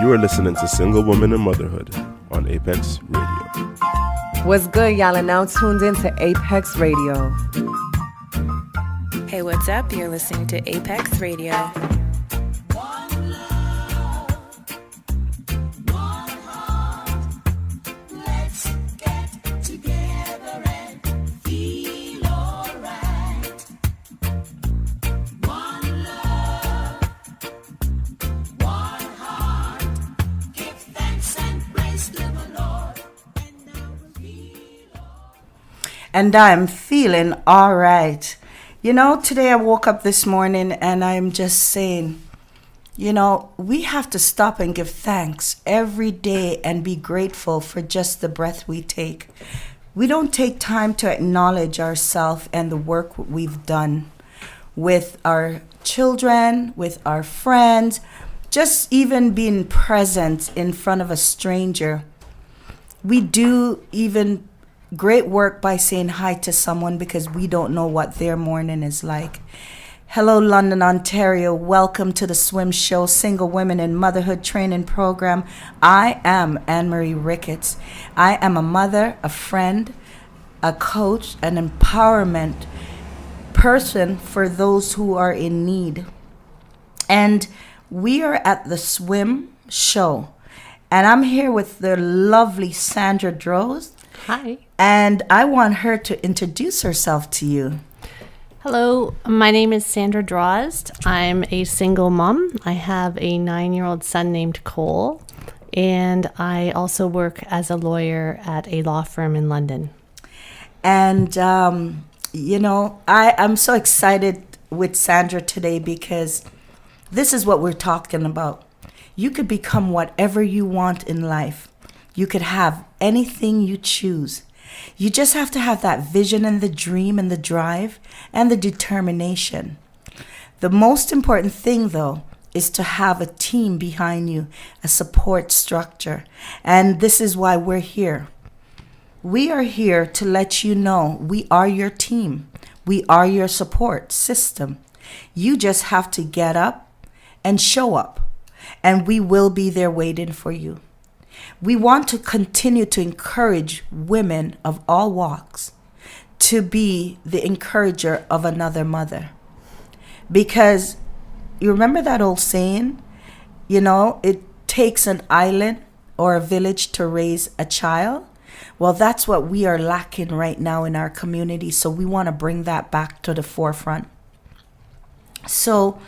You are listening to Single Women in Motherhood on Apex Radio. What's good, y'all? And now tuned in to Apex Radio. Hey, what's up? You're listening to Apex Radio. And I'm feeling all right. You know, today I woke up this morning and I'm just saying, you know, we have to stop and give thanks every day and be grateful for just the breath we take. We don't take time to acknowledge ourselves and the work we've done with our children, with our friends, just even being present in front of a stranger. We do even great work by saying hi to someone because we don't know what their morning is like. Hello, London, Ontario. Welcome to the Swim Show, Single Women in Motherhood Training Program. I am Anne-Marie Ricketts. I am a mother, a friend, a coach, an empowerment person for those who are in need. And we are at the Swim Show. And I'm here with the lovely Sandra Droz. Hi. And I want her to introduce herself to you. Hello, my name is Sandra Drozd. I'm a single mom. I have a 9-year-old son named Cole, and I also work as a lawyer at a law firm in London. And, you know, I'm so excited with Sandra today because this is what we're talking about. You could become whatever you want in life. You could have anything you choose. You just have to have that vision and the dream and the drive and the determination. The most important thing, though, is to have a team behind you, a support structure. And this is why we're here. We are here to let you know we are your team. We are your support system. You just have to get up and show up, and we will be there waiting for you. We want to continue to encourage women of all walks to be the encourager of another mother. Because you remember that old saying, you know, it takes an island or a village to raise a child. Well, that's what we are lacking right now in our community. So we want to bring that back to the forefront. So,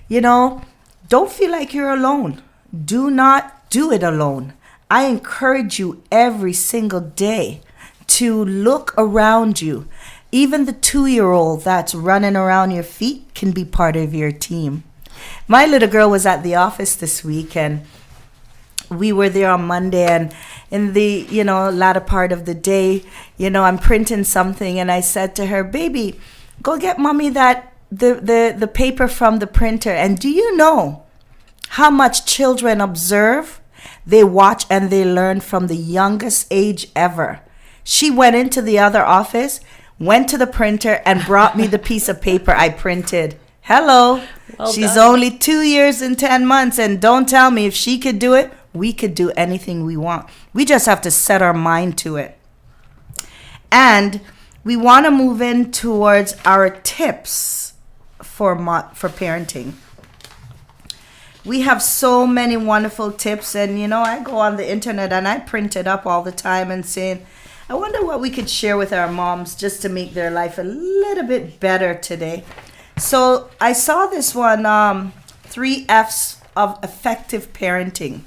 you know, don't feel like you're alone. Do not do it alone. I encourage you every single day to look around you. Even the 2-year-old that's running around your feet can be part of your team. My little girl was at the office this week, and we were there on Monday, and in the, you know, latter part of the day, you know, I'm printing something, and I said to her, baby, go get mommy that the paper from the printer. And do you know how much children observe? They watch and they learn from the youngest age ever. She went into the other office, went to the printer, and brought me the piece of paper I printed. Hello. Well She's done. only 2 years and 10 months. And don't tell me if she could do it, we could do anything we want. We just have to set our mind to it. And we want to move in towards our tips for parenting. We have so many wonderful tips, and you know, I go on the internet and I print it up all the time and saying, I wonder what we could share with our moms just to make their life a little bit better today. So I saw this one, 3 F's of effective parenting.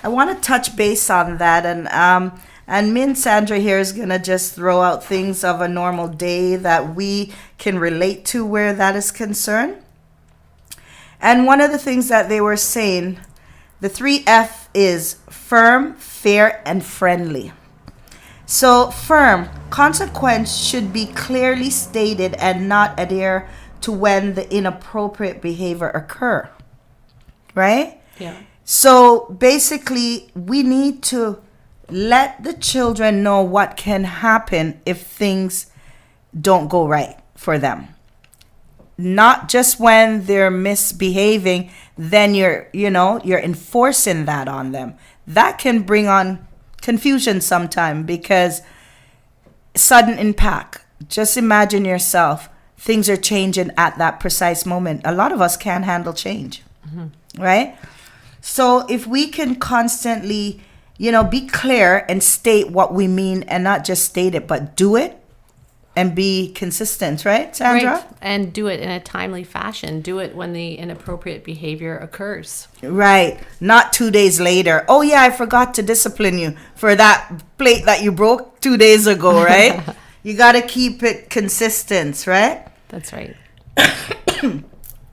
I want to touch base on that, and me and Sandra here is gonna just throw out things of a normal day that we can relate to where that is concerned. And one of the things that they were saying, the 3F is firm, fair, and friendly. So firm, consequence should be clearly stated and not adhere to when the inappropriate behavior occur. Right? Yeah. So basically, we need to let the children know what can happen if things don't go right for them. Not just when they're misbehaving, then you're enforcing that on them. That can bring on confusion sometime, because sudden impact. Just imagine yourself, things are changing at that precise moment. A lot of us can't handle change, right? So if we can constantly, be clear and state what we mean, and not just state it, but do it and be consistent, right, Sandra? Right. And do it in a timely fashion. Do it when the inappropriate behavior occurs. Right. Not 2 days later. Oh, yeah, I forgot to discipline you for that plate that you broke 2 days ago, right? You got to keep it consistent, right? That's right.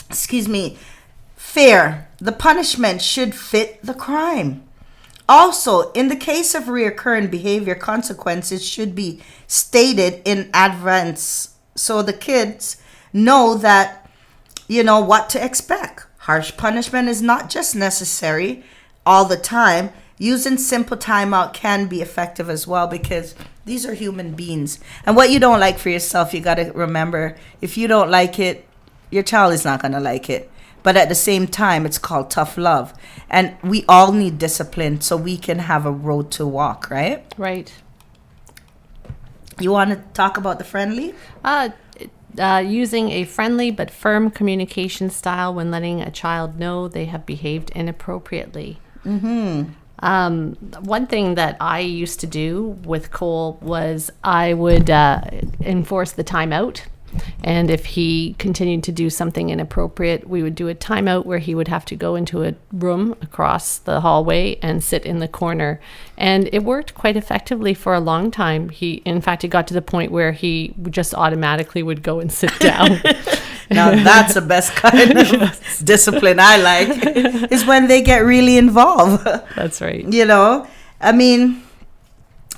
Excuse me. Fair. The punishment should fit the crime. Also, in the case of reoccurring behavior, consequences should be stated in advance, so the kids know that, what to expect. Harsh punishment is not just necessary all the time. Using simple timeout can be effective as well, because these are human beings. And what you don't like for yourself, you got to remember, if you don't like it, your child is not going to like it. But at the same time, it's called tough love. And we all need discipline so we can have a road to walk, right? Right. You want to talk about the friendly? Using a friendly but firm communication style when letting a child know they have behaved inappropriately. One thing that I used to do with Cole was I would enforce the timeout. And if he continued to do something inappropriate, we would do a timeout where he would have to go into a room across the hallway and sit in the corner. And it worked quite effectively for a long time. In fact, it got to the point where he just automatically would go and sit down. Now that's the best kind of discipline I like, is when they get really involved. That's right. I mean,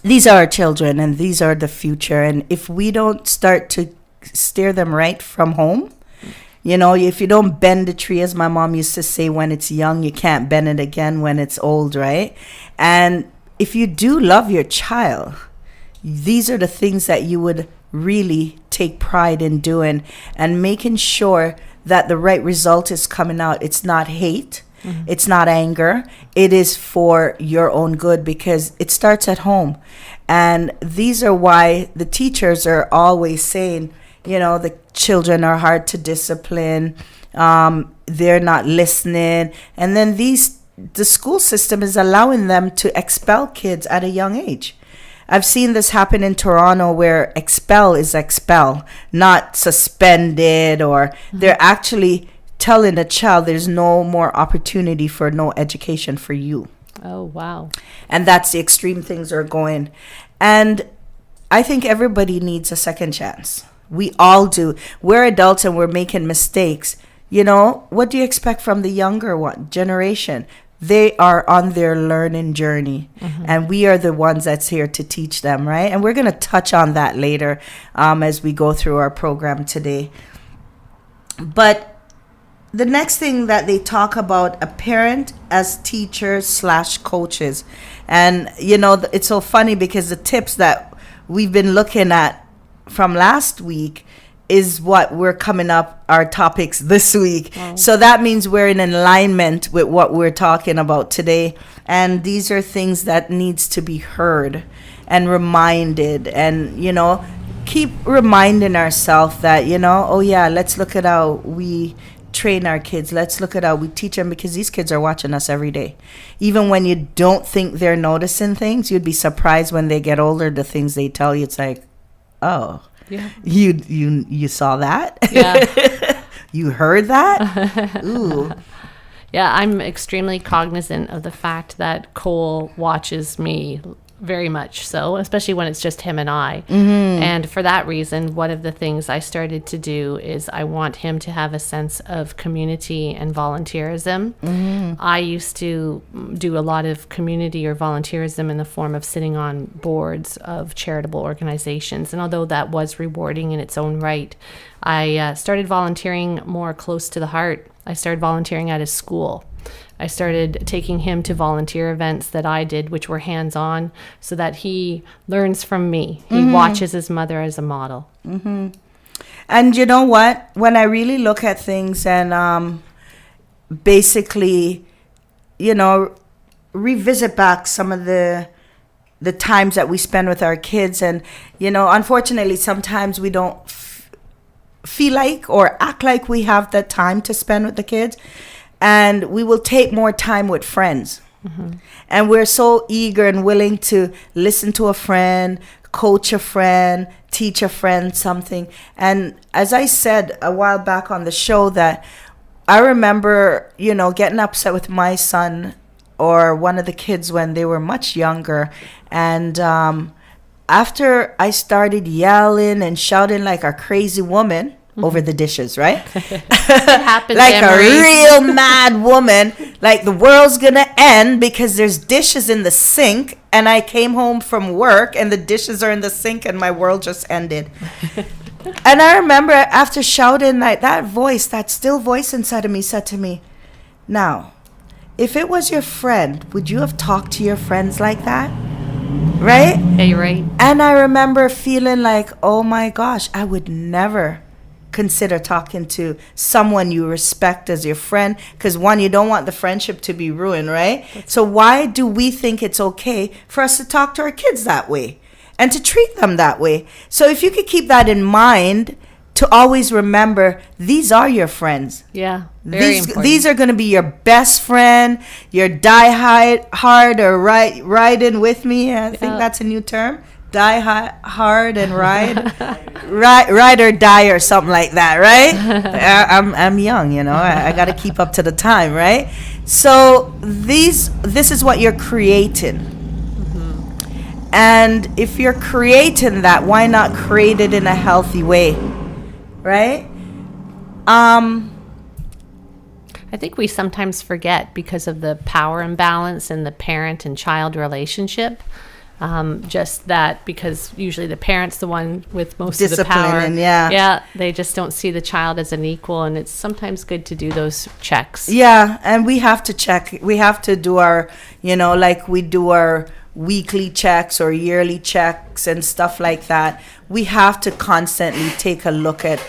these are our children and these are the future. And if we don't start to steer them right from home, if you don't bend the tree, as my mom used to say, when it's young, you can't bend it again when it's old, right? And if you do love your child, these are the things that you would really take pride in doing, and making sure that the right result is coming out. It's not hate. It's not anger. It is for your own good, because it starts at home. And these are why the teachers are always saying, the children are hard to discipline. They're not listening. And then the school system is allowing them to expel kids at a young age. I've seen this happen in Toronto, where expel is expel, not suspended, or they're actually telling the child there's no more opportunity for no education for you. Oh, wow. And that's the extreme things are going. And I think everybody needs a second chance. We all do. We're adults and we're making mistakes. What do you expect from the younger generation? They are on their learning journey, and we are the ones that's here to teach them, right? And we're going to touch on that later as we go through our program today. But the next thing that they talk about, a parent as teachers / coaches. And, it's so funny, because the tips that we've been looking at from last week is what we're coming up, our topics this week. Oh. So that means we're in alignment with what we're talking about today. And these are things that needs to be heard and reminded, and, keep reminding ourselves that, oh yeah, let's look at how we train our kids. Let's look at how we teach them, because these kids are watching us every day. Even when you don't think they're noticing things, you'd be surprised when they get older, the things they tell you. It's like, oh, yeah, you saw that? Yeah. You heard that? Ooh. Yeah, I'm extremely cognizant of the fact that Cole watches me very much so, especially when it's just him and I. And for that reason, one of the things I started to do is I want him to have a sense of community and volunteerism. I used to do a lot of community or volunteerism in the form of sitting on boards of charitable organizations. And although that was rewarding in its own right, I started volunteering more close to the heart. I started volunteering at his school. I started taking him to volunteer events that I did, which were hands-on, so that he learns from me. He watches his mother as a model. And you know what? When I really look at things, and basically, revisit back some of the times that we spend with our kids. And, unfortunately, sometimes we don't feel like or act like we have the time to spend with the kids. And we will take more time with friends. Mm-hmm. And we're so eager and willing to listen to a friend, coach a friend, teach a friend something. And as I said a while back on the show, that I remember, getting upset with my son or one of the kids when they were much younger. And after I started yelling and shouting like a crazy woman over the dishes, right? It happens, like Emery. a real mad woman, like the world's gonna end because there's dishes in the sink, and I came home from work and the dishes are in the sink and my world just ended. And I remember after shouting, like, that voice, that still voice inside of me said to me, now, if it was your friend, would you have talked to your friends like that? Right? Yeah, you're right. And I remember feeling like, oh my gosh, I would never consider talking to someone you respect as your friend, because one, you don't want the friendship to be ruined, right? So why do we think it's okay for us to talk to our kids that way and to treat them that way? So if you could keep that in mind, to always remember, these are your friends. Yeah, very important. These are going to be your best friend, your die hard or riding with me. I think that's a new term. Die hard and ride. Ride or die or something like that, right? I'm young, I got to keep up to the time, right? So this is what you're creating. Mm-hmm. And if you're creating that, why not create it in a healthy way, right? I think we sometimes forget, because of the power imbalance in the parent and child relationship. Just that, because usually the parent's the one with most of the power. Discipline, yeah, they just don't see the child as an equal, and it's sometimes good to do those checks. Yeah, and we have to check. We have to do our, like we do our weekly checks or yearly checks and stuff like that. We have to constantly take a look at,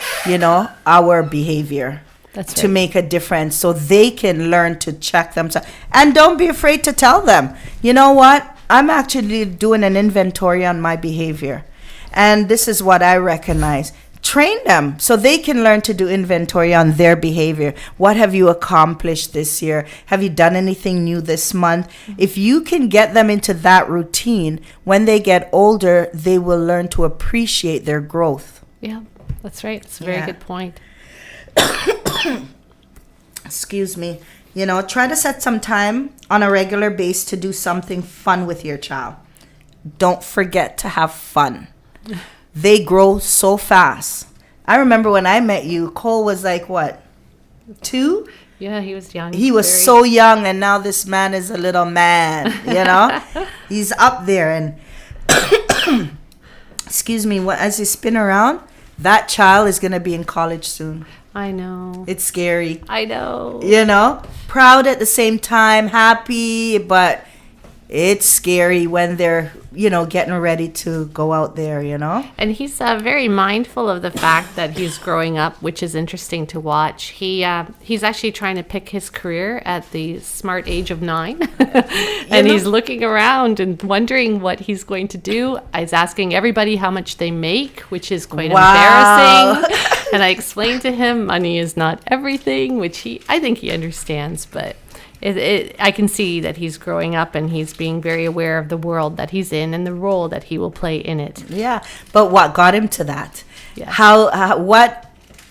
our behavior. That's to right. make a difference, so they can learn to check themselves. And don't be afraid to tell them, you know what? I'm actually doing an inventory on my behavior, and this is what I recognize. Train them so they can learn to do inventory on their behavior. What have you accomplished this year? Have you done anything new this month? If you can get them into that routine, when they get older, they will learn to appreciate their growth. Yeah, that's right. It's a very good point. Excuse me. Try to set some time on a regular basis to do something fun with your child. Don't forget to have fun. They grow so fast. I remember when I met you, Cole was like, what, 2? Yeah, he was young. He was so young, and now this man is a little man, He's up there, and excuse me, as you spin around, that child is going to be in college soon. I know. It's scary. I know. Proud at the same time, happy, but it's scary when they're, getting ready to go out there, And he's very mindful of the fact that he's growing up, which is interesting to watch. He's actually trying to pick his career at the smart age of 9. And he's looking around and wondering what he's going to do. He's asking everybody how much they make, which is quite embarrassing. And I explained to him money is not everything, which I think he understands, but I can see that he's growing up and he's being very aware of the world that he's in and the role that he will play in it. Yeah, but what got him to that? Yeah. What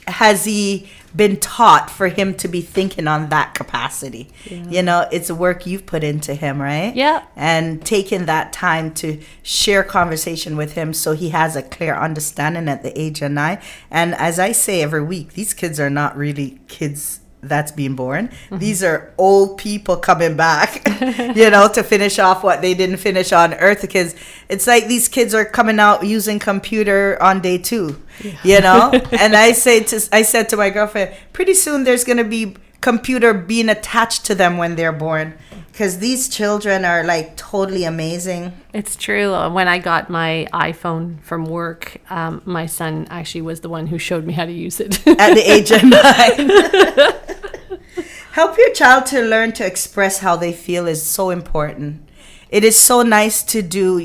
has he been taught for him to be thinking on that capacity? Yeah. It's the work you've put into him, right? Yeah. And taking that time to share conversation with him so he has a clear understanding at the age of 9. And as I say every week, these kids are not really kids that's being born. Mm-hmm. These are old people coming back, to finish off what they didn't finish on Earth. Because it's like these kids are coming out using computer on day 2, And I said to my girlfriend, pretty soon there's going to be computer being attached to them when they're born. Because these children are like totally amazing. It's true. When I got my iPhone from work, my son actually was the one who showed me how to use it. At the age of 9. Help your child to learn to express how they feel is so important. It is so nice to do,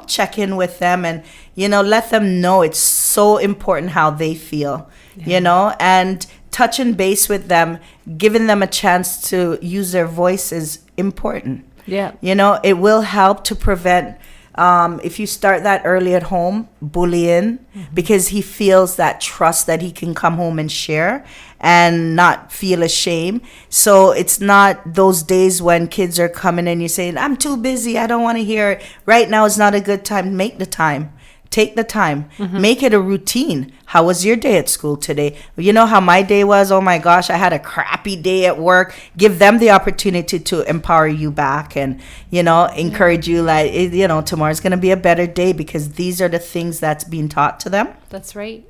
check in with them and, let them know it's so important how they feel, and touching base with them, giving them a chance to use their voice is important. Yeah. It will help to prevent, if you start that early at home, bullying, because he feels that trust that he can come home and share and not feel ashamed. So it's not those days when kids are coming and you're saying, I'm too busy, I don't want to hear it. Right now is not a good time. Make the time. Take the time. Make it a routine. How was your day at school today? You know how my day was? Oh my gosh, I had a crappy day at work. Give them the opportunity to empower you back and, encourage you like, tomorrow's going to be a better day because these are the things that's being taught to them. That's right.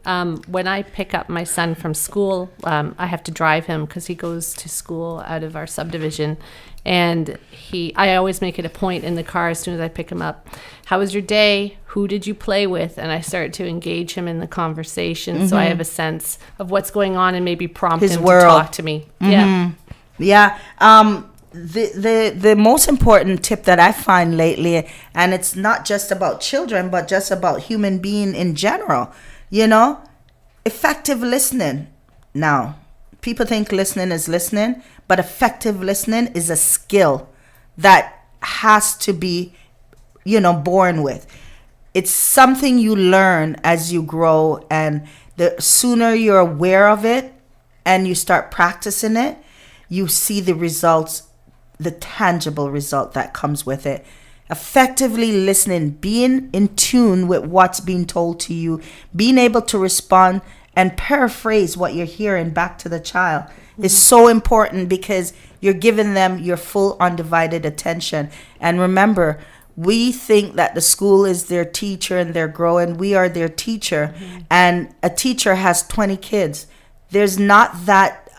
When I pick up my son from school, I have to drive him because he goes to school out of our subdivision. And I always make it a point in the car as soon as I pick him up. How was your day? Who did you play with? And I start to engage him in the conversation, so I have a sense of what's going on and maybe prompt His him world. to talk to me. Yeah. Yeah. The most important tip that I find lately, and it's not just about children, but just about human being in general, effective listening. Now, people think listening is listening, but effective listening is a skill that has to be, born with. It's something you learn as you grow, and the sooner you're aware of it and you start practicing it, you see the results, the tangible result that comes with it. Effectively listening, being in tune with what's being told to you, being able to respond and paraphrase what you're hearing back to the child is so important because you're giving them your full undivided attention. And remember, we think that the school is their teacher and they're growing. We are their teacher. And a teacher has 20 kids. There's not that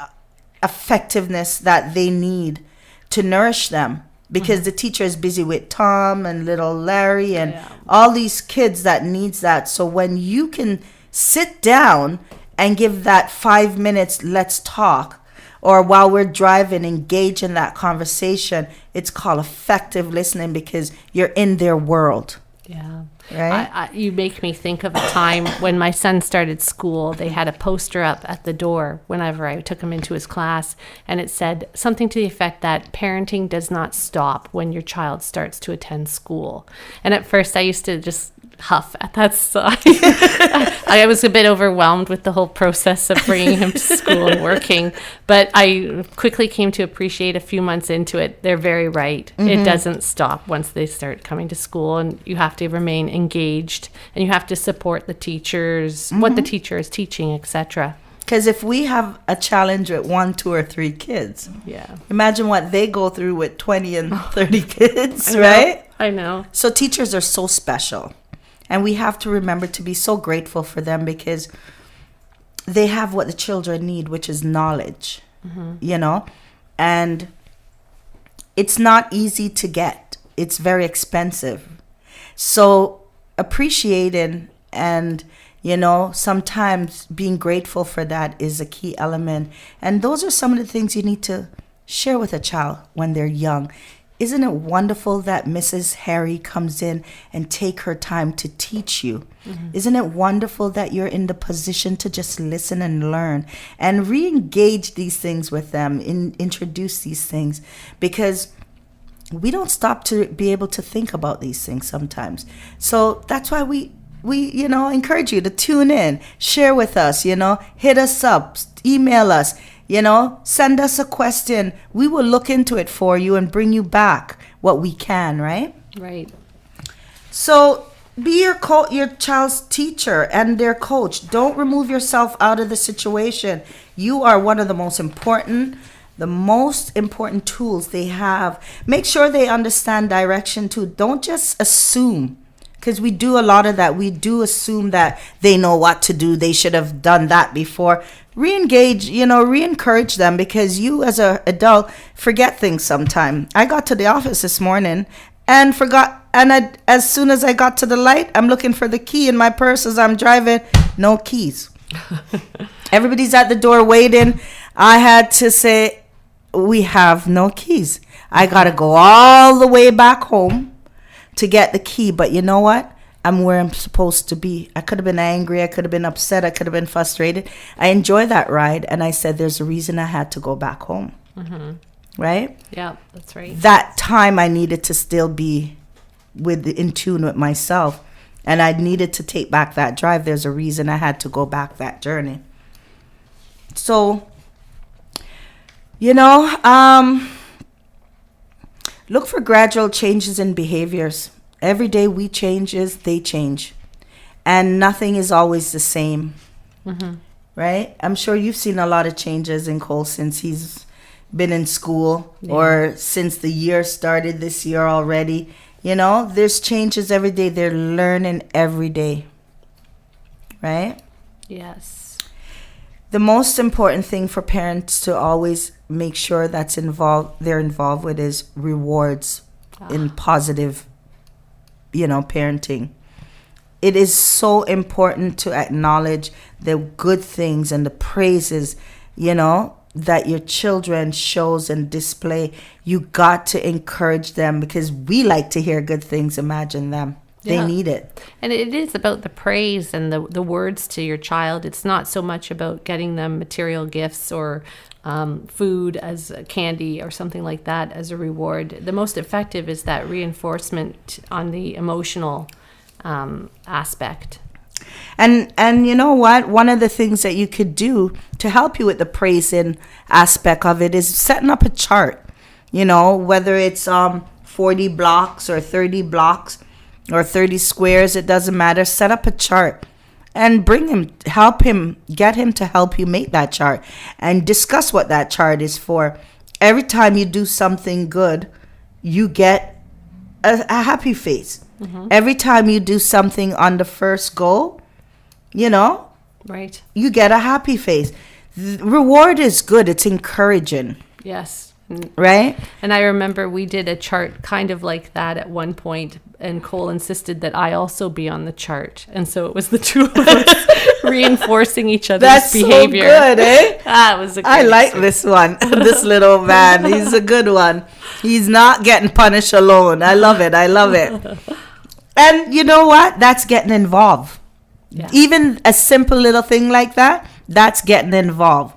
effectiveness that they need to nourish them because the teacher is busy with Tom and little Larry and all these kids that needs that. So when you can sit down and give that 5 minutes, let's talk, or while we're driving, engage in that conversation, it's called effective listening because you're in their world. Yeah. Right? You make me think of a time when my son started school. They had a poster up at the door whenever I took him into his class, and it said something to the effect that parenting does not stop when your child starts to attend school. And at first I used to just huff at that sign. I was a bit overwhelmed with the whole process of bringing him to school and working, but I quickly came to appreciate a few months into it. They're very right. It doesn't stop once they start coming to school, and you have to remain engaged and you have to support the teachers, what the teacher is teaching, etc. Because if we have a challenge with 1, 2, or 3 kids, imagine what they go through with 20 and 30 kids, right? I know. So teachers are so special. And we have to remember to be so grateful for them because they have what the children need, which is knowledge, and it's not easy to get. It's very expensive. So appreciating and, sometimes being grateful for that is a key element. And those are some of the things you need to share with a child when they're young. Isn't it wonderful that Mrs. Harry comes in and take her time to teach you? Isn't it wonderful that you're in the position to just listen and learn and re-engage these things with them, introduce these things? Because we don't stop to be able to think about these things sometimes. So that's why we encourage you to tune in, share with us, hit us up, email us. Send us a question. We will look into it for you and bring you back what we can, right? Right. So be your child's teacher and their coach. Don't remove yourself out of the situation. You are one of the most important tools they have. Make sure they understand direction too. Don't just assume. Because we do a lot of that. We do assume that they know what to do. They should have done that before. Re-engage, re-encourage them because you as an adult forget things sometimes. I got to the office this morning and forgot. And as soon as I got to the light, I'm looking for the key in my purse as I'm driving. No keys. Everybody's at the door waiting. I had to say, we have no keys. I got to go all the way back home to get the key. But you know what? I'm where I'm supposed to be. I could have been angry. I could have been upset. I could have been frustrated. I enjoy that ride. And I said, there's a reason I had to go back home. Right? Yeah, that's right. That time I needed to still be in tune with myself. And I needed to take back that drive. There's a reason I had to go back that journey. So, you know, look for gradual changes in behaviors. Every day we changes, they change. And nothing is always the same. Right? I'm sure you've seen a lot of changes in Cole since he's been in school or since the year started this year already. You know, there's changes every day. They're learning every day. Right? Yes. The most important thing for parents to always make sure they're involved with is rewards in positive, parenting. It is so important to acknowledge the good things and the praises, that your children shows and display. You got to encourage them because we like to hear good things. Imagine them. They need it. And it is about the praise and the words to your child. It's not so much about getting them material gifts or food as candy or something like that as a reward. The most effective is that reinforcement on the emotional aspect. And you know what? One of the things that you could do to help you with the praising aspect of it is setting up a chart. Whether it's 40 blocks or 30 blocks or 30 squares, it doesn't matter. Set up a chart and get him to help you make that chart and discuss what that chart is for. Every time you do something good, you get a happy face. Every time you do something on the first go, right, you get a happy face. Reward is good. It's encouraging. Yes. Right? And I remember we did a chart kind of like that at one point, and Cole insisted that I also be on the chart. And so it was the two of us reinforcing each other's behavior. That's so good, eh? It was a I like this one, this little man. He's a good one. He's not getting punished alone. I love it. And you know what? That's getting involved. Yeah. Even a simple little thing like that, that's getting involved.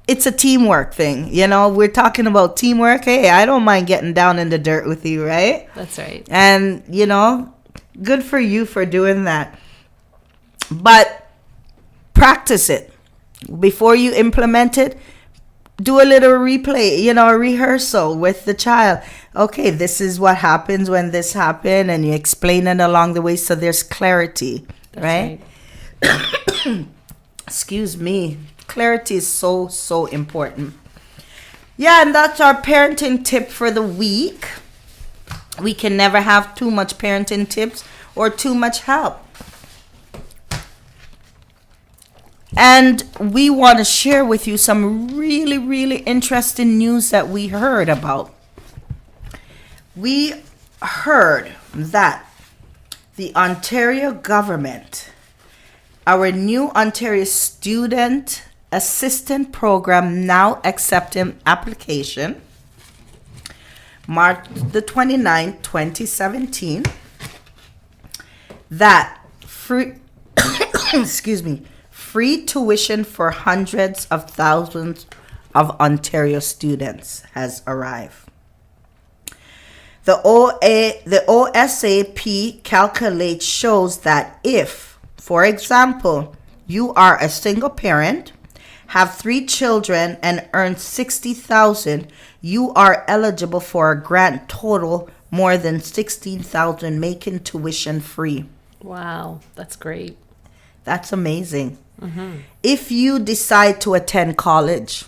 It's a teamwork thing. We're talking about teamwork. Hey, I don't mind getting down in the dirt with you, right? That's right. And, good for you for doing that. But practice it. Before you implement it, do a little replay, a rehearsal with the child. Okay, this is what happens when this happened, and you explain it along the way so there's clarity, right? Excuse me. Clarity is so, so important. Yeah, and that's our parenting tip for the week. We can never have too much parenting tips or too much help. And we want to share with you some really, really interesting news that we heard about. We heard that the Ontario government, our new Ontario Student Assistant Program, now accepting application, March the 29th, 2017, that free tuition for hundreds of thousands of Ontario students has arrived. The OSAP calculate shows that if, for example, you are a single parent, have 3 children, and earn $60,000, you are eligible for a grant total more than $16,000, making tuition free. Wow, that's great. That's amazing. If you decide to attend college.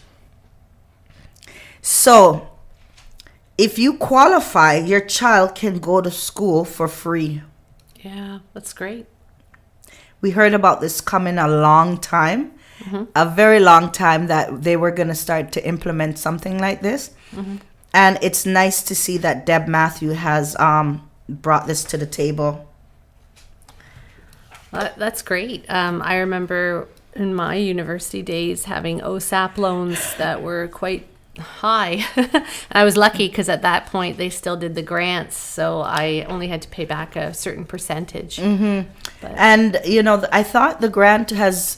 So, if you qualify, your child can go to school for free. Yeah, that's great. We heard about this coming a long time, a very long time, that they were going to start to implement something like this. And it's nice to see that Deb Matthew has brought this to the table. That's great. I remember in my university days having OSAP loans that were quite high. And I was lucky because at that point they still did the grants, so I only had to pay back a certain percentage. And, you know, I thought the grant has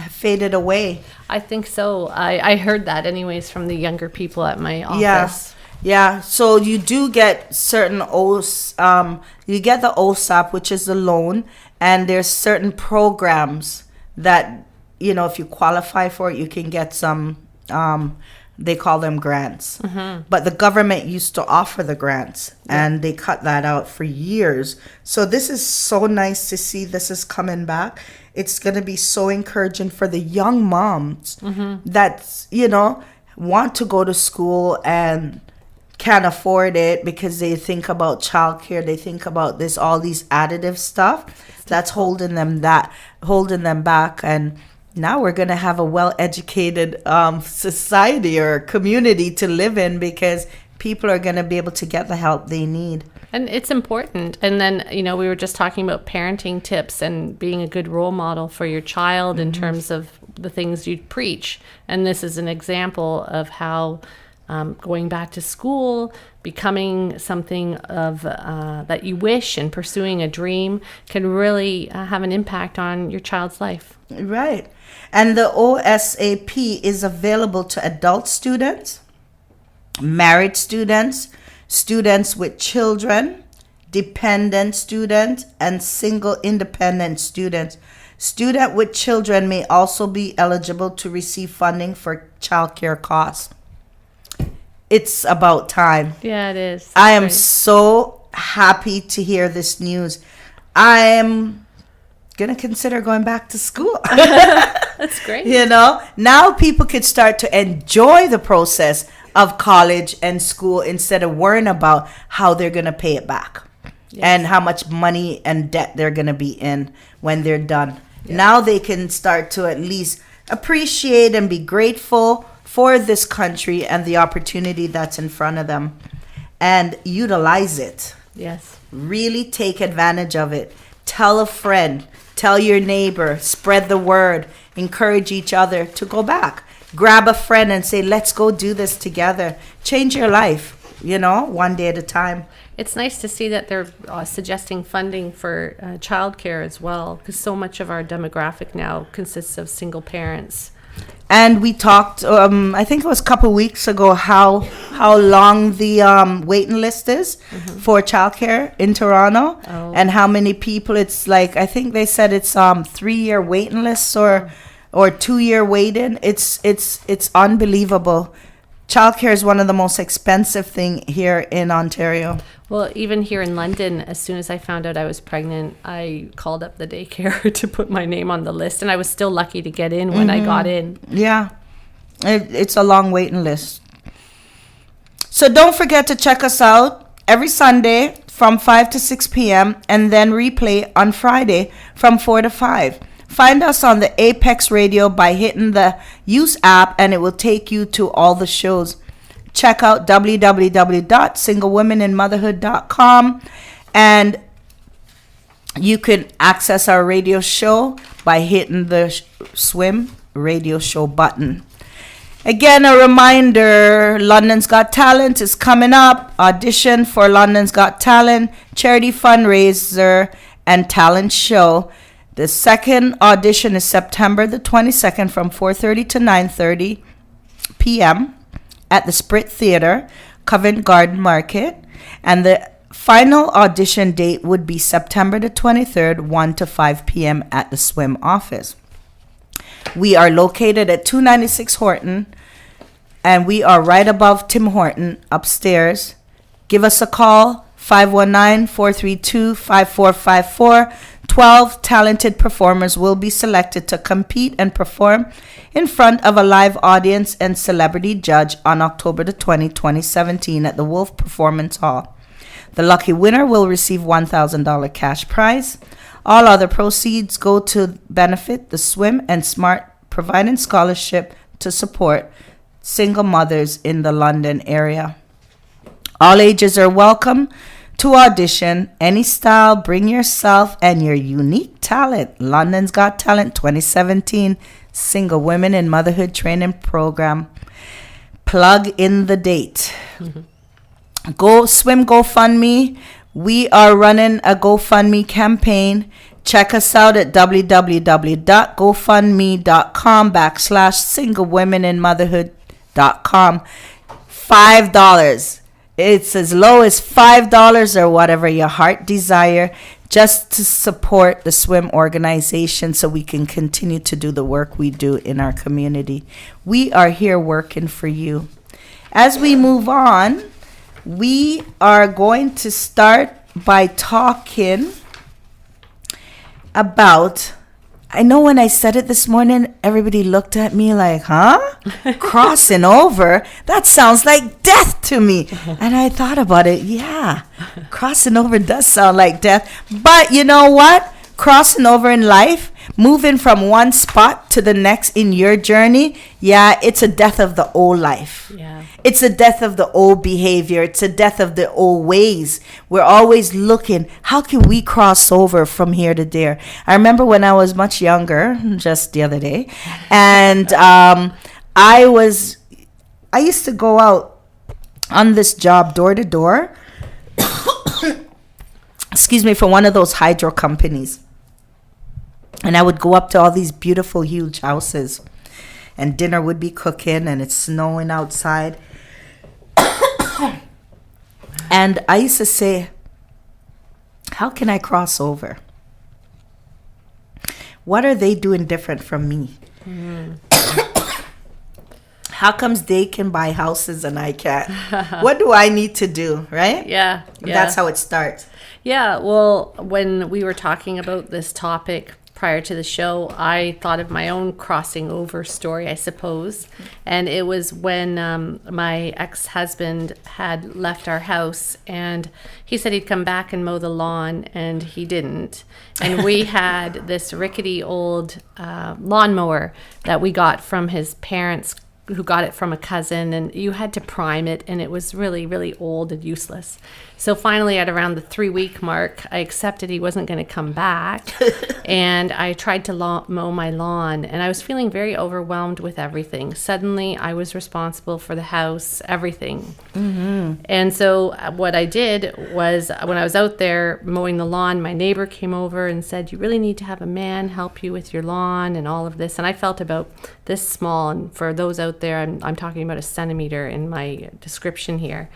faded away. I think so. I heard that anyways from the younger people at my office. Yeah. So you do get certain you get the OSAP, which is the loan, and there's certain programs that, you know, if you qualify for it, you can get some, they call them grants. But the government used to offer the grants, and they cut that out for years. So this is so nice to see this is coming back. It's going to be so encouraging for the young moms that, you know, want to go to school and can't afford it because they think about childcare, they think about all these additive stuff that's holding them back. And now we're going to have a well-educated society or community to live in because people are going to be able to get the help they need. And it's important. And then, you know, we were just talking about parenting tips and being a good role model for your child in terms of the things you preach. And this is an example of how going back to school, becoming something of that you wish and pursuing a dream can really have an impact on your child's life. Right. And the OSAP is available to adult students, married students, students with children, dependent students, and single independent students. Student with children may also be eligible to receive funding for childcare costs. It's about time. Yeah, it is. I am Right. so happy to hear this news. I am going to consider going back to school. That's great. You know, now people could start to enjoy the process of college and school instead of worrying about how they're going to pay it back and how much money and debt they're going to be in when they're done. Now they can start to at least appreciate and be grateful for this country and the opportunity that's in front of them and utilize it. Yes. Really take advantage of it. Tell a friend, tell your neighbor, spread the word, encourage each other to go back. Grab a friend and say, let's go do this together. Change your life, you know, one day at a time. It's nice to see that they're suggesting funding for childcare as well, because so much of our demographic now consists of single parents. And we talked, I think it was a couple weeks ago, how long the waiting list is for childcare in Toronto, and how many people. It's like, I think they said it's 3-year waiting lists or 2-year waiting. It's unbelievable. Childcare is one of the most expensive thing here in Ontario. Well, even here in London, as soon as I found out I was pregnant, I called up the daycare to put my name on the list, and I was still lucky to get in when I got in. Yeah, it's a long waiting list. So don't forget to check us out every Sunday from 5 to 6 p.m. and then replay on Friday from 4 to 5. Find us on the Apex Radio by hitting the Use app, and it will take you to all the shows. Check out www.singlewomeninmotherhood.com, and you can access our radio show by hitting the Swim Radio Show button. Again, a reminder, London's Got Talent is coming up. Audition for London's Got Talent, charity fundraiser, and talent show. The second audition is September the 22nd from 4:30 to 9:30 p.m. at the Sprit Theatre, Covent Garden Market. And the final audition date would be September the 23rd, 1 to 5 p.m. at the Swim office. We are located at 296 Horton, and we are right above Tim Horton upstairs. Give us a call, 519-432-5454. 12 talented performers will be selected to compete and perform in front of a live audience and celebrity judge on October the 20th, 2017 at the Wolf Performance Hall. The lucky winner will receive $1,000 cash prize. All other proceeds go to benefit the Swim and Smart, providing scholarship to support single mothers in the London area. All ages are welcome to audition. Any style, bring yourself and your unique talent. London's Got Talent 2017 Single Women in Motherhood Training Program. plug in the date. Go swim GoFundMe. We are running a GoFundMe campaign. Check us out at www.gofundme.com/singlewomeninmotherhood.com. $5. It's as low as $5 or whatever your heart desire, just to support the swim organization so we can continue to do the work we do in our community. We are here working for you. As we move on, we are going to start by talking about, I know when I said it this morning, everybody looked at me like, huh? Crossing over? That sounds like death to me. And I thought about it. Yeah, crossing over does sound like death. But you know what? Crossing over in life, moving from one spot to the next in your journey, yeah, it's a death of the old life. Yeah. It's a death of the old behavior. It's a death of the old ways. We're always looking, how can we cross over from here to there? I remember when I was much younger, just the other day, and I used to go out on this job door to door, excuse me, for one of those hydro companies. And I would go up to all these beautiful, huge houses, and dinner would be cooking, and it's snowing outside. And I used to say, how can I cross over? What are they doing different from me? How comes they can buy houses and I can't? What do I need to do, right? Yeah. That's how it starts. Yeah, well, when we were talking about this topic prior to the show, I thought of my own crossing over story, I suppose. And it was when my ex-husband had left our house, and he said he'd come back and mow the lawn, and he didn't. And we had this rickety old lawnmower that we got from his parents, who got it from a cousin, and you had to prime it, and it was really, really old and useless. So finally, at around the 3-week mark, I accepted he wasn't going to come back, and I tried to mow my lawn, and I was feeling very overwhelmed with everything. Suddenly, I was responsible for the house, everything. Mm-hmm. And so what I did was, when I was out there mowing the lawn, my neighbor came over and said, you really need to have a man help you with your lawn and all of this. And I felt about this small, and for those out there, I'm talking about a centimeter in my description here.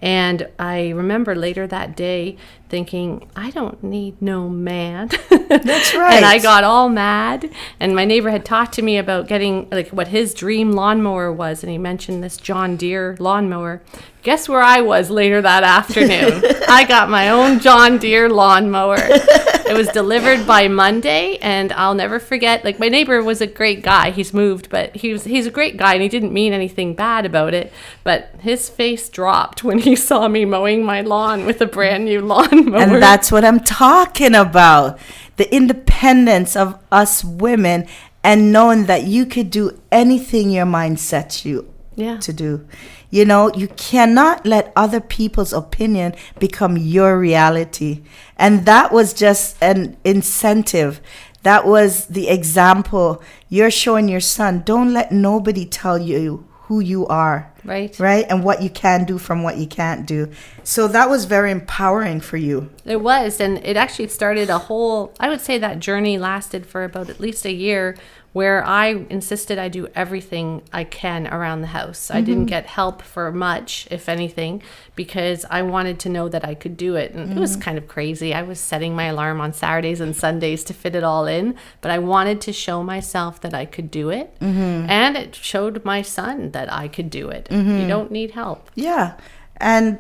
And I remember later that day thinking, I don't need no man. That's right. And I got all mad. And my neighbor had talked to me about getting, like, what his dream lawnmower was. And he mentioned this John Deere lawnmower. Guess where I was later that afternoon? I got my own John Deere lawnmower. It was delivered by Monday, and I'll never forget, like, my neighbor was a great guy. He's moved, but he's a great guy, and he didn't mean anything bad about it. But his face dropped when he saw me mowing my lawn with a brand new lawnmower. And that's what I'm talking about. The independence of us women, and knowing that you could do anything your mind sets you to do. You know, you cannot let other people's opinion become your reality. And that was just an incentive. That was the example you're showing your son. Don't let nobody tell you who you are. Right. Right? And what you can do from what you can't do. So that was very empowering for you. It was. And it actually started a whole, I would say that journey lasted for about at least a year, where I insisted I do everything I can around the house. I didn't get help for much, if anything, because I wanted to know that I could do it. And it was kind of crazy. I was setting my alarm on Saturdays and Sundays to fit it all in, but I wanted to show myself that I could do it. And it showed my son that I could do it. You don't need help. Yeah. And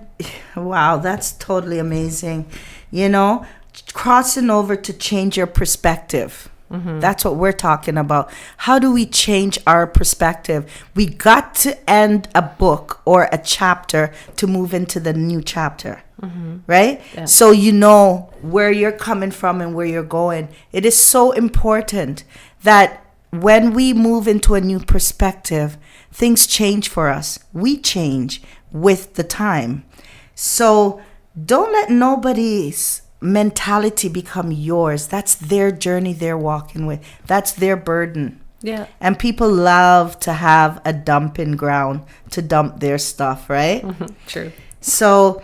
wow, that's totally amazing. You know, crossing over to change your perspective. That's what we're talking about. How do we change our perspective? We got to end a book or a chapter to move into the new chapter, right? Yeah. So you know where you're coming from and where you're going. It is so important that when we move into a new perspective, things change for us. We change with the time. So don't let nobody's mentality become yours. That's their journey they're walking with. That's their burden. Yeah. And people love to have a dumping ground to dump their stuff, right? True. So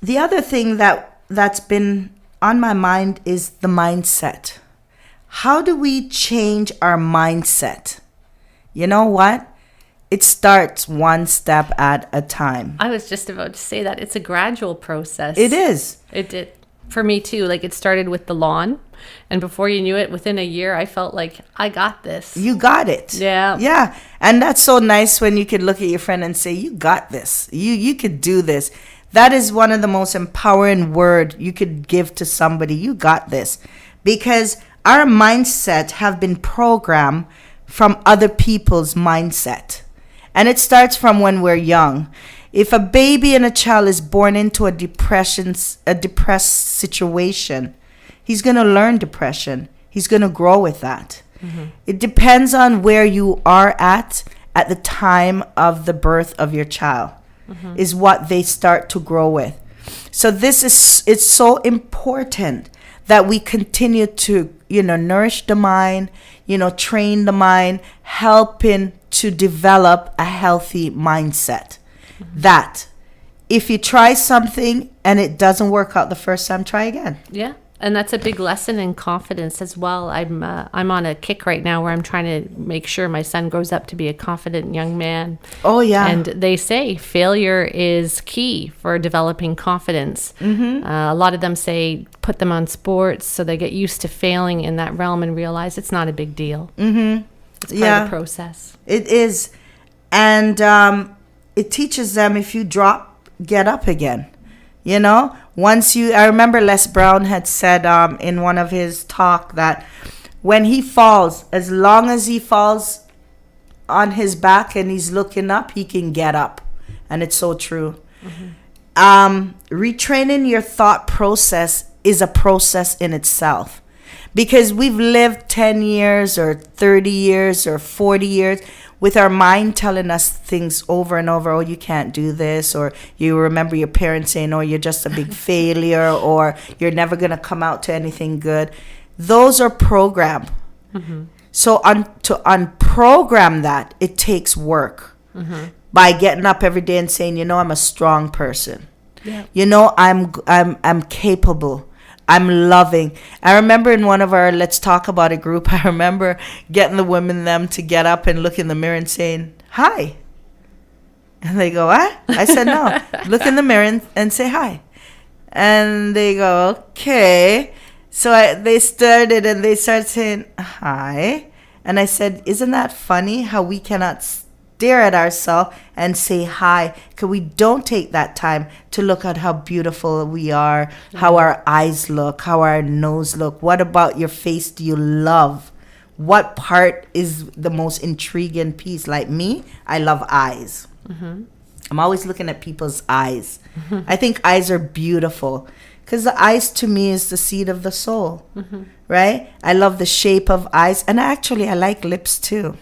the other thing that's been on my mind is the mindset. How do we change our mindset? You know what? It starts one step at a time. I was just about to say that it's a gradual process. It is. It did for me too. Like it started with the lawn, and before you knew it, within a year, I felt like I got this. You got it. Yeah. Yeah. And that's so nice when you could look at your friend and say, you got this. You could do this. That is one of the most empowering word you could give to somebody. You got this. Because our mindset have been programmed from other people's mindset. And it starts from when we're young. If a baby and a child is born into a depressed situation, he's going to learn depression. He's going to grow with that. It depends on where you are at the time of the birth of your child, is what they start to grow with. So it's so important that we continue to, nourish the mind, train the mind, helping to develop a healthy mindset. That if you try something and it doesn't work out the first time, try again. Yeah. And that's a big lesson in confidence as well. I'm on a kick right now where I'm trying to make sure my son grows up to be a confident young man. Oh, yeah. And they say failure is key for developing confidence. A lot of them say put them on sports so they get used to failing in that realm and realize it's not a big deal. It's part of the process. It is. And it teaches them if you drop, get up again. I remember Les Brown had said in one of his talk that when he falls, as long as he falls on his back and he's looking up, he can get up. And it's so true. Retraining your thought process is a process in itself. Because we've lived 10 years or 30 years or 40 years with our mind telling us things over and over. Oh, you can't do this. Or you remember your parents saying, oh, you're just a big failure. Or you're never going to come out to anything good. Those are programmed. So to unprogram that, it takes work. By getting up every day and saying, I'm a strong person. Yeah. I'm capable. I'm loving. I remember in one of our Let's Talk About It group, I remember getting the women them to get up and look in the mirror and saying, hi. And they go, what? I said, no. Look in the mirror and say hi. And they go, okay. So they started and they started saying, hi. And I said, isn't that funny how we cannot stare at ourselves and say hi, because we don't take that time to look at how beautiful we are, how our eyes look, how our nose look. What about your face do you love? What part is the most intriguing piece? Like me, I love eyes. I'm always looking at people's eyes. I think eyes are beautiful because the eyes to me is the seed of the soul, right? I love the shape of eyes, and actually I like lips too.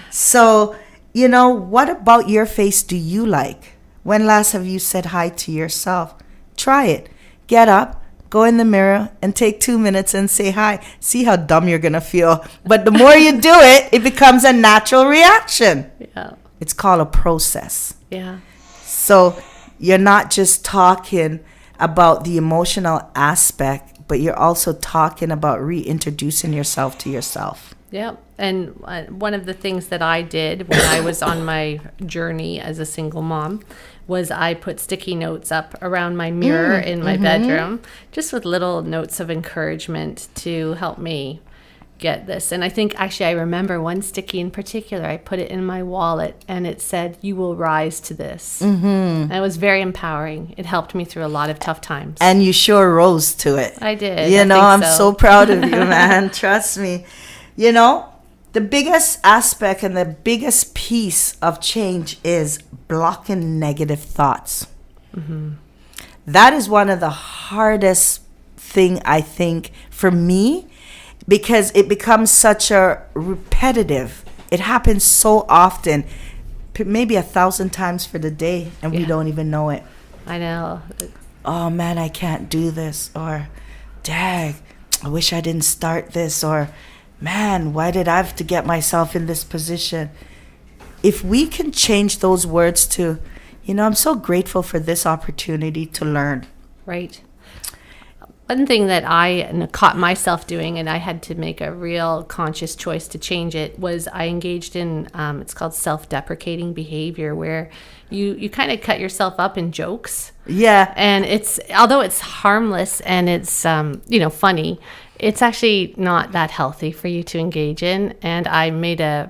So what about your face do you like? When last have you said hi to yourself? Try it. Get up, go in the mirror, and take 2 minutes and say hi. See how dumb you're going to feel. But the more you do it, it becomes a natural reaction. Yeah. It's called a process. Yeah. So you're not just talking about the emotional aspect, but you're also talking about reintroducing yourself to yourself. Yeah. And one of the things that I did when I was on my journey as a single mom was I put sticky notes up around my mirror in my bedroom, just with little notes of encouragement to help me get this. And I think actually I remember one sticky in particular. I put it in my wallet and it said, you will rise to this. And it was very empowering. It helped me through a lot of tough times. And you sure rose to it. I did. I'm so proud of you, man. Trust me. The biggest aspect and the biggest piece of change is blocking negative thoughts. That is one of the hardest thing, I think, for me, because it becomes such a repetitive. It happens so often, maybe 1,000 times for the day, and we don't even know it. I know. Oh, man, I can't do this. Or, dag, I wish I didn't start this. Or, man, why did I have to get myself in this position? If we can change those words to, I'm so grateful for this opportunity to learn. Right. One thing that I caught myself doing, and I had to make a real conscious choice to change it, was I engaged in, it's called self-deprecating behavior, where you kind of cut yourself up in jokes. Yeah. And although it's harmless and it's, funny, it's actually not that healthy for you to engage in. And I made a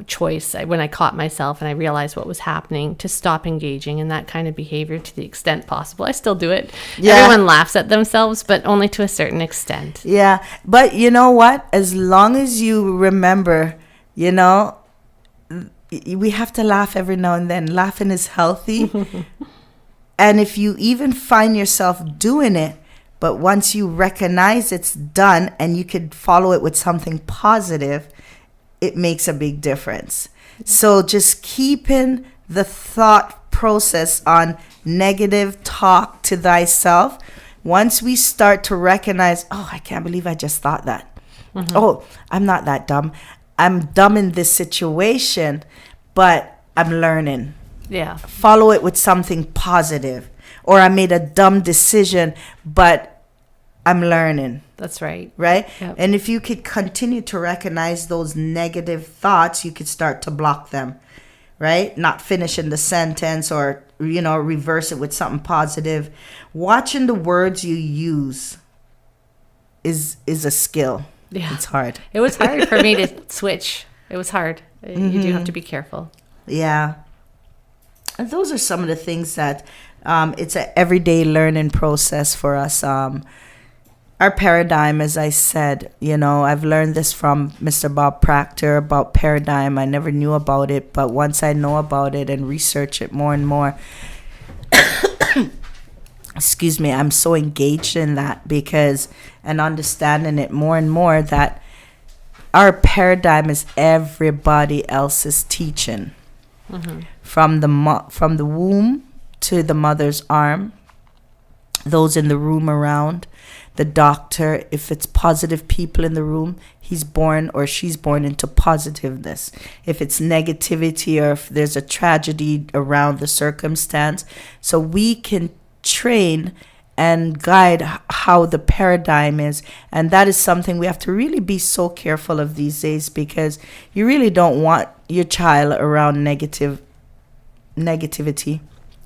choice when I caught myself and I realized what was happening to stop engaging in that kind of behavior to the extent possible. I still do it. Yeah. Everyone laughs at themselves, but only to a certain extent. Yeah. But you know what? As long as you remember, we have to laugh every now and then. Laughing is healthy. And if you even find yourself doing it, but once you recognize it's done and you could follow it with something positive, it makes a big difference. So just keeping the thought process on negative talk to thyself. Once we start to recognize, oh, I can't believe I just thought that. Mm-hmm. Oh, I'm not that dumb. I'm dumb in this situation, but I'm learning. Yeah. Follow it with something positive. Or I made a dumb decision, but I'm learning. That's right. Right? Yep. And if you could continue to recognize those negative thoughts, you could start to block them. Right? Not finishing the sentence or, reverse it with something positive. Watching the words you use is a skill. Yeah. It's hard. It was hard for me to switch. It was hard. You do have to be careful. Yeah. And those are some of the things that it's an everyday learning process for us. Our paradigm, as I said, I've learned this from Mr. Bob Proctor about paradigm. I never knew about it, but once I know about it and research it more and more, excuse me, I'm so engaged in that and understanding it more and more that our paradigm is everybody else's teaching. Mm-hmm. From the womb to the mother's arm, those in the room around, the doctor, if it's positive people in the room, he's born or she's born into positiveness. If it's negativity or if there's a tragedy around the circumstance, so we can train and guide how the paradigm is. And that is something we have to really be so careful of these days, because you really don't want your child around negativity.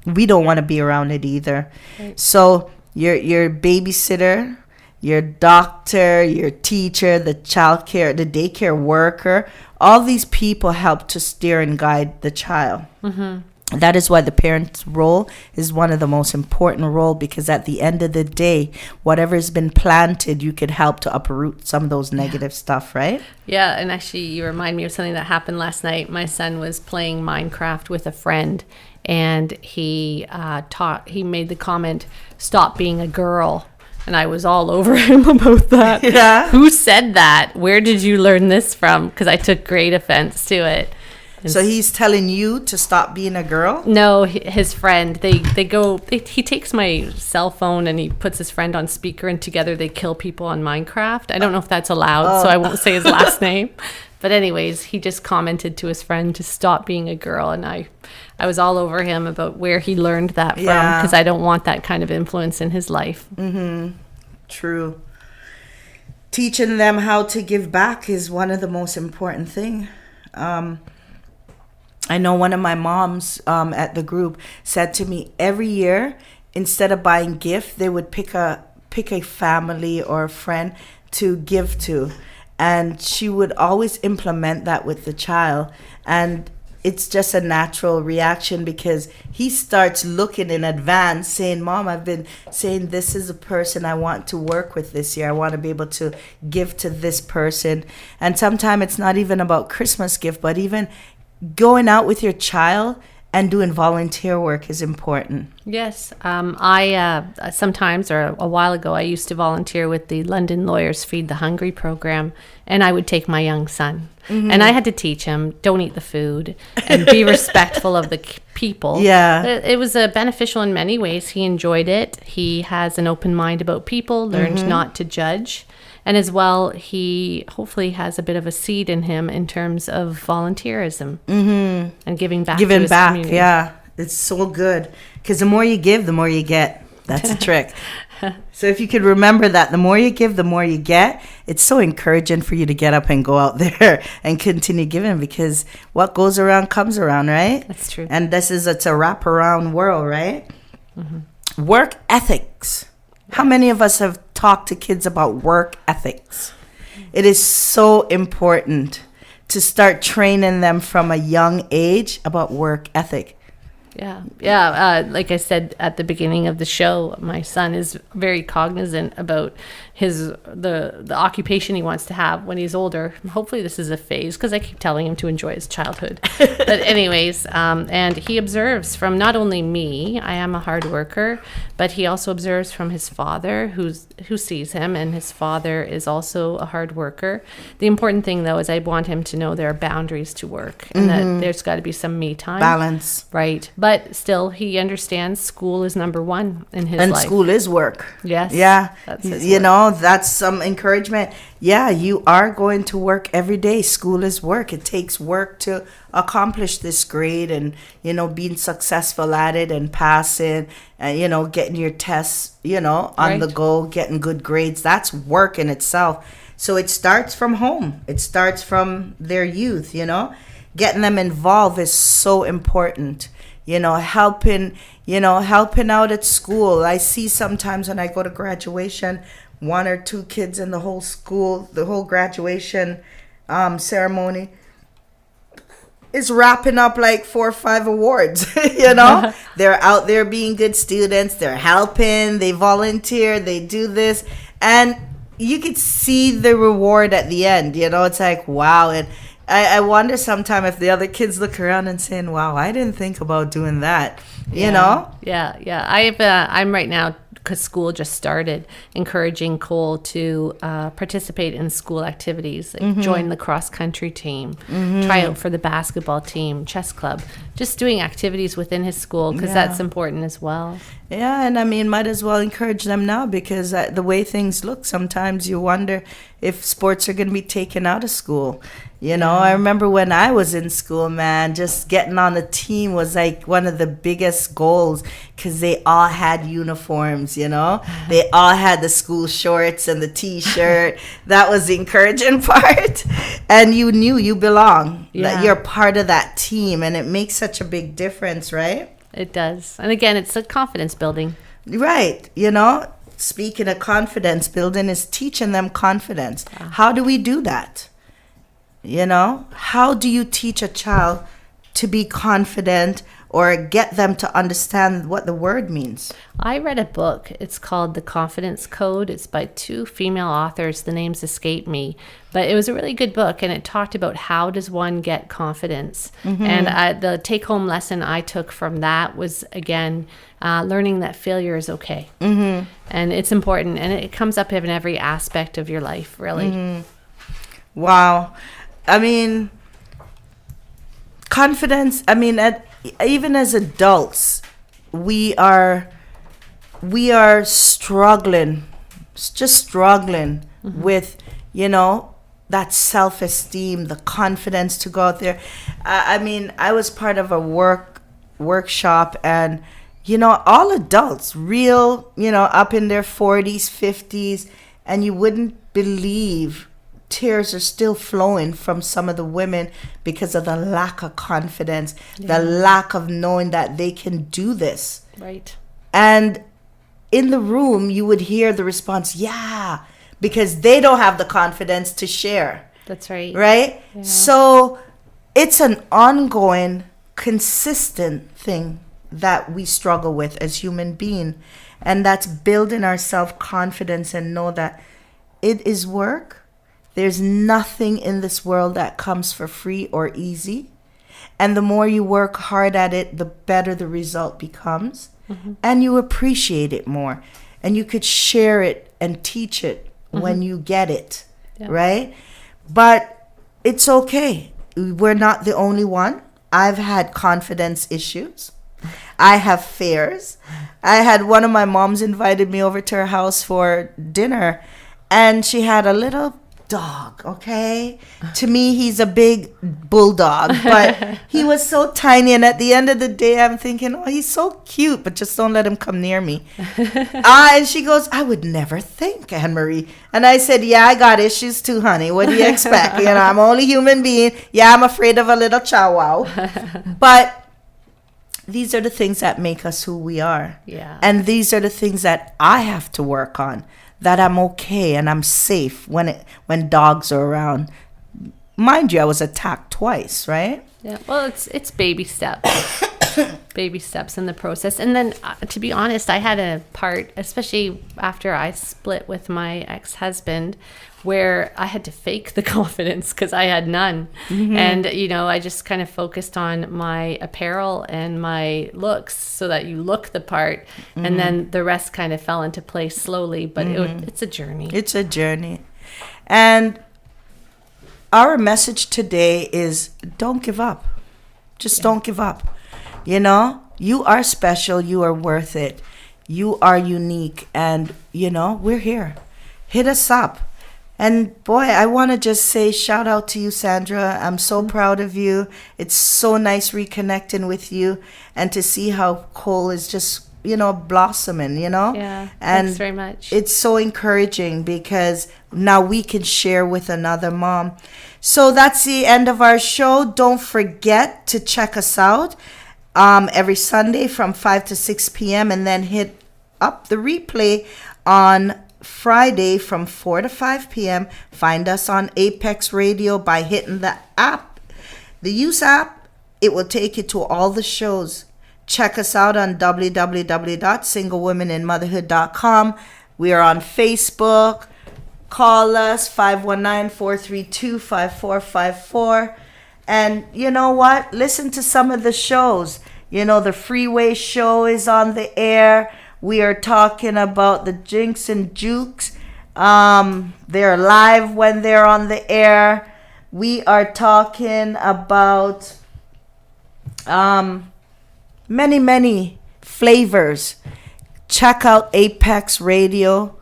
We don't want to be around it either. Right. So your babysitter, your doctor, your teacher, the childcare, the daycare worker, all these people help to steer and guide the child. Mm-hmm. That is why the parent's role is one of the most important roles, because at the end of the day, whatever has been planted, you could help to uproot some of those negative stuff, right? Yeah, and actually you remind me of something that happened last night. My son was playing Minecraft with a friend, and he made the comment, "Stop being a girl." And I was all over him about that. Yeah. Who said that? Where did you learn this from? Because I took great offense to it. So he's telling you to stop being a girl? No, his friend. He takes my cell phone and he puts his friend on speaker, and together they kill people on Minecraft. I don't know if that's allowed, so I won't say his last name. But anyways, he just commented to his friend to stop being a girl, and I was all over him about where he learned that from, because I don't want that kind of influence in his life. Mm-hmm. True. Teaching them how to give back is one of the most important things. I know one of my moms at the group said to me, every year, instead of buying gift, they would pick a family or a friend to give to. And she would always implement that with the child. And it's just a natural reaction, because he starts looking in advance saying, Mom, I've been saying this is a person I want to work with this year. I want to be able to give to this person. And sometimes it's not even about Christmas gift, but even going out with your child and doing volunteer work is important. Yes. I sometimes, or a while ago, I used to volunteer with the London Lawyers Feed the Hungry program, and I would take my young son. Mm-hmm. And I had to teach him, don't eat the food and be respectful of the people. Yeah. It was beneficial in many ways. He enjoyed it. He has an open mind about people, learned not to judge. And as well, he hopefully has a bit of a seed in him in terms of volunteerism and giving back to Giving his back, community. yeah. It's so good. Because the more you give, the more you get. That's a trick. So if you could remember that, the more you give, the more you get, it's so encouraging for you to get up and go out there and continue giving, because what goes around comes around, right? That's true. And it's a wraparound world, right? Work ethics. How many of us have talked to kids about work ethics? It is so important to start training them from a young age about work ethic. Yeah. Like I said at the beginning of the show, my son is very cognizant about the occupation he wants to have when he's older. Hopefully this is a phase, because I keep telling him to enjoy his childhood. But anyways, and he observes from not only me, I am a hard worker, but he also observes from his father who sees him, and his father is also a hard worker. The important thing though is I want him to know there are boundaries to work, and that there's got to be some me time. Balance. Right. But still he understands school is number one in his And life. school is work. Yes. Yeah. That's his You work. know, that's some encouragement. Yeah, you are going to work every day. School is work. It takes work to accomplish this grade, and, you know, being successful at it and passing, and, you know, getting your tests, you know, on the Right. go, getting good grades. That's work in itself. So it starts from home. It starts from their youth, you know. Getting them involved is so important. Helping out at school. I see sometimes when I go to graduation, one or two kids in the whole school, the whole graduation ceremony is wrapping up like 4 or 5 awards. They're out there being good students. They're helping. They volunteer. They do this. And you could see the reward at the end. It's like, wow. And I wonder sometimes if the other kids look around and saying, wow, I didn't think about doing that, you know? Yeah. I'm right now, because school just started, encouraging Cole to participate in school activities, like join the cross-country team, try out for the basketball team, chess club, just doing activities within his school, because that's important as well. Yeah, and I mean, might as well encourage them now, because the way things look, sometimes you wonder if sports are going to be taken out of school. I remember when I was in school, man, just getting on a team was like one of the biggest goals, because they all had uniforms, They all had the school shorts and the T-shirt. That was the encouraging part. And you knew you belong, that you're part of that team, and it makes such a big difference, right? It does. And again, it's a confidence building. Right. Speaking of confidence building is teaching them confidence. How do we do that? How do you teach a child to be confident or get them to understand what the word means? I read a book. It's called The Confidence Code. It's by 2 female authors. The names escape me. But it was a really good book, and it talked about how does one get confidence. And the take-home lesson I took from that was, again, learning that failure is okay. And it's important, and it comes up in every aspect of your life, really. Wow. I mean, confidence, even as adults, we are struggling with, that self-esteem, the confidence to go out there. I was part of a workshop, and, all adults, real, up in their 40s, 50s, and you wouldn't believe tears are still flowing from some of the women because of the lack of confidence, the lack of knowing that they can do this. Right. And in the room, you would hear the response, yeah, because they don't have the confidence to share. That's right. Right? Yeah. So it's an ongoing, consistent thing that we struggle with as human beings. And that's building our self-confidence and know that it is work. There's nothing in this world that comes for free or easy. And the more you work hard at it, the better the result becomes. And you appreciate it more. And you could share it and teach it when you get it, right? But it's okay. We're not the only one. I've had confidence issues. I have fears. I had one of my moms invited me over to her house for dinner. and she had a little dog, okay? To me, he's a big bulldog, but he was so tiny. And at the end of the day, I'm thinking, oh, he's so cute, but just don't let him come near me. And she goes, I would never think, Anne-Marie. And I said, yeah, I got issues too, honey. What do you expect? You know, I'm only human being. Yeah, I'm afraid of a little chow wow. But these are the things that make us who we are. Yeah. And these are the things that I have to work on, that I'm okay and I'm safe when dogs are around. Mind you, I was attacked twice, right? Yeah. Well, it's baby steps. Baby steps in the process. And then, to be honest, I had a part, especially after I split with my ex-husband, where I had to fake the confidence because I had none. Mm-hmm. And, you know, I just kind of focused on my apparel and my looks so that you look the part. Mm-hmm. And then the rest kind of fell into place slowly. But it's a journey. It's a journey. And our message today is don't give up. Just don't give up. You know, you are special. You are worth it. You are unique. And, you know, we're here. Hit us up. And boy, I want to just say shout out to you, Sandra. I'm so proud of you. It's so nice reconnecting with you and to see how Cole is just, you know, blossoming, you know? Yeah, and thanks very much. It's so encouraging because now we can share with another mom. So that's the end of our show. Don't forget to check us out every Sunday from 5 to 6 p.m. and then hit up the replay on Friday from 4 to 5 p.m. Find us on Apex Radio by hitting the app, the Use app. It will take you to all the shows. Check us out on www.singlewomeninmotherhood.com. We are on Facebook. Call us 519-432-5454. And you know what? Listen to some of the shows. You know, the Freeway Show is on the air. We are talking about the Jinx and Jukes. They're live when they're on the air. We are talking about many, many flavors. Check out Apex Radio.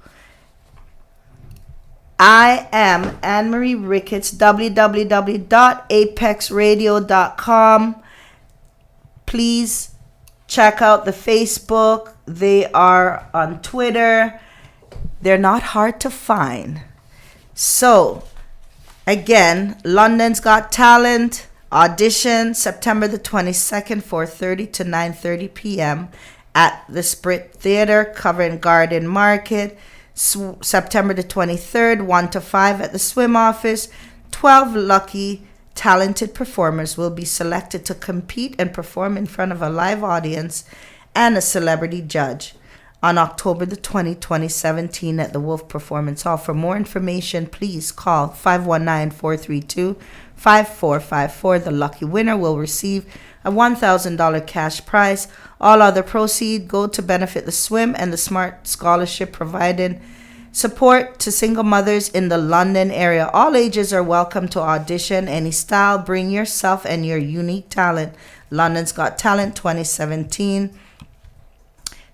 I am Anne-Marie Ricketts, www.apexradio.com. Please check out the Facebook. They are on Twitter. They're not hard to find. So, again, London's Got Talent audition September the 22nd, 4:30 to 9:30 p.m. at the Sprit Theater, Covent Garden Market. September the 23rd, 1 to 5 at the Swim Office. 12 lucky talented performers will be selected to compete and perform in front of a live audience and a celebrity judge on October the 20th, 2017 at the Wolf Performance Hall. For more information, please call 519-432-5454. The lucky winner will receive a $1,000 cash prize. All other proceeds go to benefit the Swim and the Smart Scholarship, providing support to single mothers in the London area. All ages are welcome to audition. Any style, bring yourself and your unique talent. London's Got Talent 2017.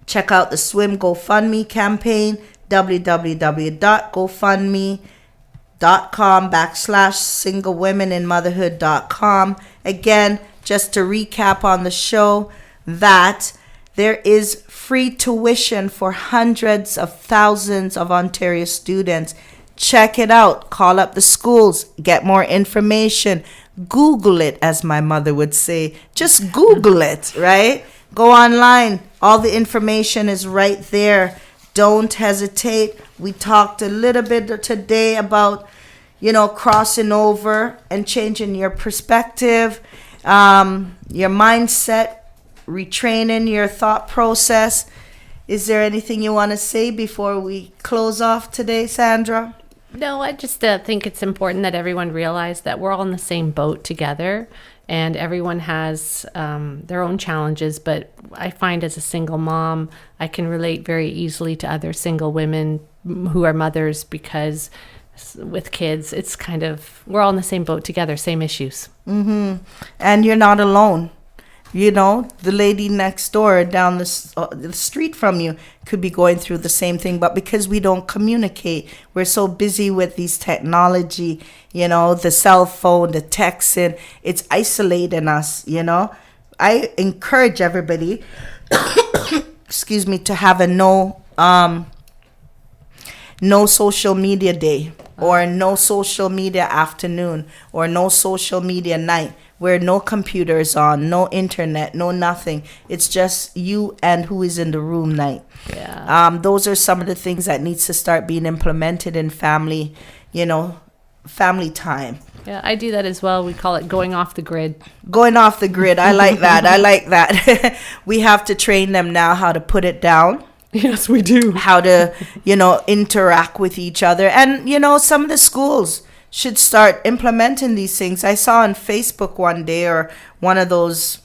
Check out the Swim GoFundMe campaign, www.gofundme.com/singlewomeninmotherhood.com. Again, just to recap on the show, that there is free tuition for hundreds of thousands of Ontario students. Check it out. Call up the schools. Get more information. Google it, as my mother would say. Just Google it, right? Go online. All the information is right there. Don't hesitate. We talked a little bit today about, you know, crossing over and changing your perspective, your mindset, retraining your thought process. Is there anything you want to say before we close off today, Sandra? No, I just think it's important that everyone realize that we're all in the same boat together, and everyone has their own challenges. But I find as a single mom, I can relate very easily to other single women who are mothers, because with kids, it's kind of, we're all in the same boat together, same issues. Mm-hmm. And you're not alone. You know, the lady next door down the street from you could be going through the same thing. But because we don't communicate, we're so busy with these technology, you know, the cell phone, the texting, it's isolating us, you know. I encourage everybody, excuse me, to have a no social media day, or no social media afternoon, or no social media night, where no computer is on, no internet, no nothing. It's just you and who is in the room night. Yeah. Those are some of the things that needs to start being implemented in family, you know, family time. Yeah, I do that as well. We call it going off the grid. Going off the grid. I like that. I like that. We have to train them now how to put it down. Yes, we do. How to, you know, interact with each other. And, you know, some of the schools should start implementing these things. I saw on Facebook one day, or one of those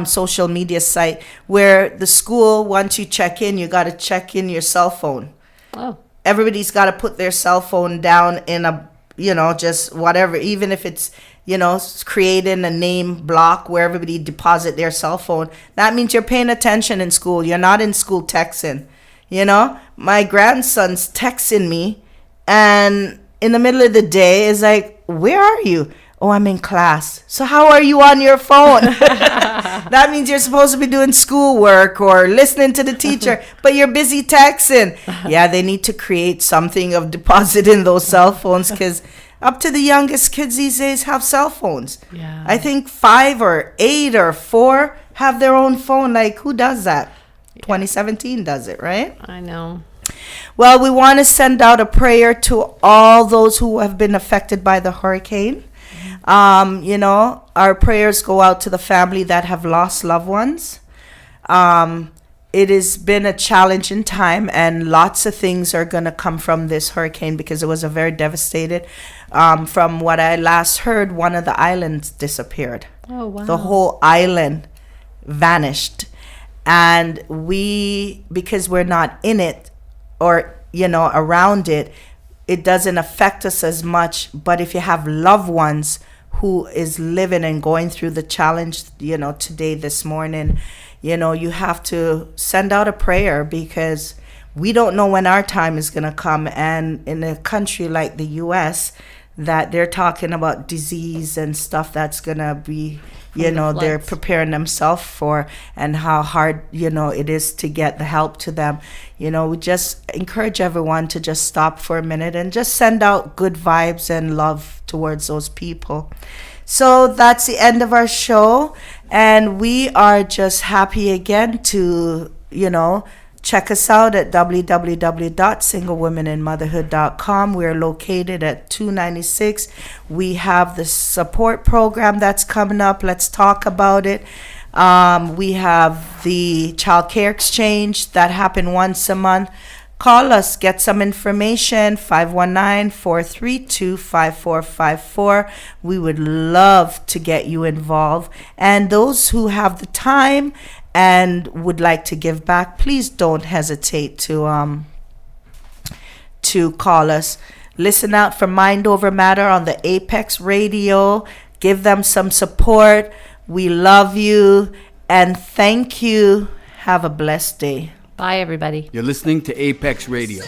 social media site, where the school, once you check in, you got to check in your cell phone. Oh. Everybody's got to put their cell phone down in a, you know, just whatever, even if it's, you know, creating a name block where everybody deposit their cell phone. That means you're paying attention in school. You're not in school texting. You know, my grandson's texting me, and in the middle of the day is like, where are you? Oh, I'm in class. So how are you on your phone? That means you're supposed to be doing schoolwork or listening to the teacher, but you're busy texting. Yeah, they need to create something of depositing those cell phones, because up to the youngest kids these days have cell phones. Yeah. I think 5 or 8 or 4 have their own phone. Like, who does that? 2017 does it, right? I know. Well, we want to send out a prayer to all those who have been affected by the hurricane. You know, our prayers go out to the family that have lost loved ones. It has been a challenging time, and lots of things are going to come from this hurricane, because it was a very devastated. From what I last heard, one of the islands disappeared. Oh, wow. The whole island vanished. And because we're not in it, or, you know, around it, it doesn't affect us as much. But if you have loved ones who is living and going through the challenge, you know, today, this morning, you know, you have to send out a prayer, because we don't know when our time is going to come. And in a country like the US, that they're talking about disease and stuff that's going to be, you know, they're preparing themselves for, and how hard, you know, it is to get the help to them. You know, we just encourage everyone to just stop for a minute and just send out good vibes and love towards those people. So that's the end of our show, and we are just happy again to, you know, check us out at www.singlewomeninmotherhood.com. We're located at 296. We have the support program that's coming up. Let's talk about it. We have the child care exchange that happen once a month. Call us, get some information, 519-432-5454. We would love to get you involved. And those who have the time and would like to give back, please don't hesitate to call us. Listen out for Mind Over Matter on the Apex Radio. Give them some support. We love you and thank you. Have a blessed day. Bye, everybody. You're listening to Apex Radio.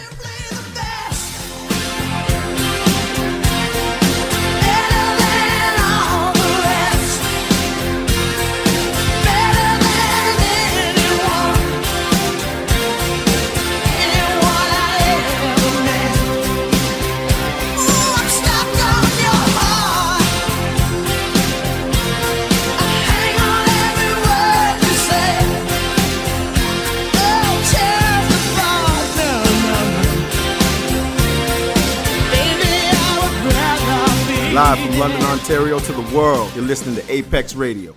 Live from London, Ontario to the world, you're listening to Apex Radio.